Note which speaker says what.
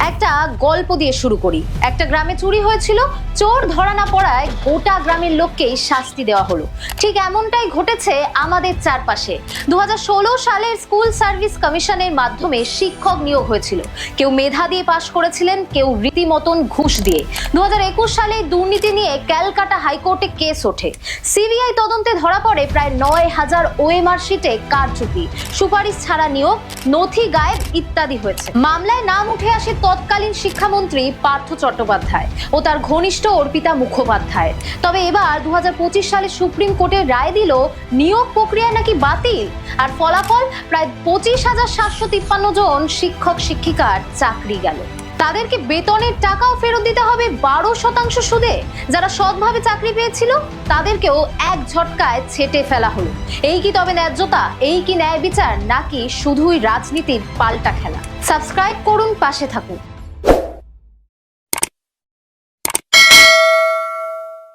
Speaker 1: একটা গল্প দিয়ে শুরু করি। একটা গ্রামে চুরি হয়েছিল, চোর ধরা না পড়ায় গোটা গ্রামের লোককেই শাস্তি দেওয়া হলো। ঠিক এমনটাই ঘটেছে আমাদের চারপাশে। 2016 সালের স্কুল সার্ভিস কমিশনের মাধ্যমে শিক্ষক নিয়োগ হয়েছিল। কেউ মেধা দিয়ে পাশ করেছিলেন, কেউ রীতিমতন ঘুষ দিয়ে। 2021 সালে দুর্নীতি নিয়ে ক্যালকাটা হাইকোর্টে কেস ওঠে। সিবিআই তদন্তে ধরা পড়ে প্রায় 9000 ওএমআর শিটে কারচুপি, সুপারিশ ছাড়া নিয়োগ, নথি গায়েব ইত্যাদি হয়েছে। মামলায় নাম উঠে আসে তৎকালীন শিক্ষামন্ত্রী পার্থ চট্টোপাধ্যায় ও তার ঘনিষ্ঠ অর্পিতা মুখোপাধ্যায়। তবে এবার 2025 সালে সুপ্রিম কোর্টের রায় দিল নিয়োগ প্রক্রিয়া নাকি বাতিল, আর ফলাফল প্রায় 25,753 জন শিক্ষক শিক্ষিকার চাকরি গেল। তাদেরকে বেতনের টাকাও ফেরত দিতে হবে 12% সুদে। যারা সৎভাবে চাকরি পেয়েছিল তাদেরকেও এক ঝটকায় ছেটে ফেলা হলো। এই কি তবে ন্যায্যতা? এই কি ন্যায় বিচার, নাকি শুধুই রাজনীতির পাল্টা খেলা? সাবস্ক্রাইব করুন, পাশে থাকুন।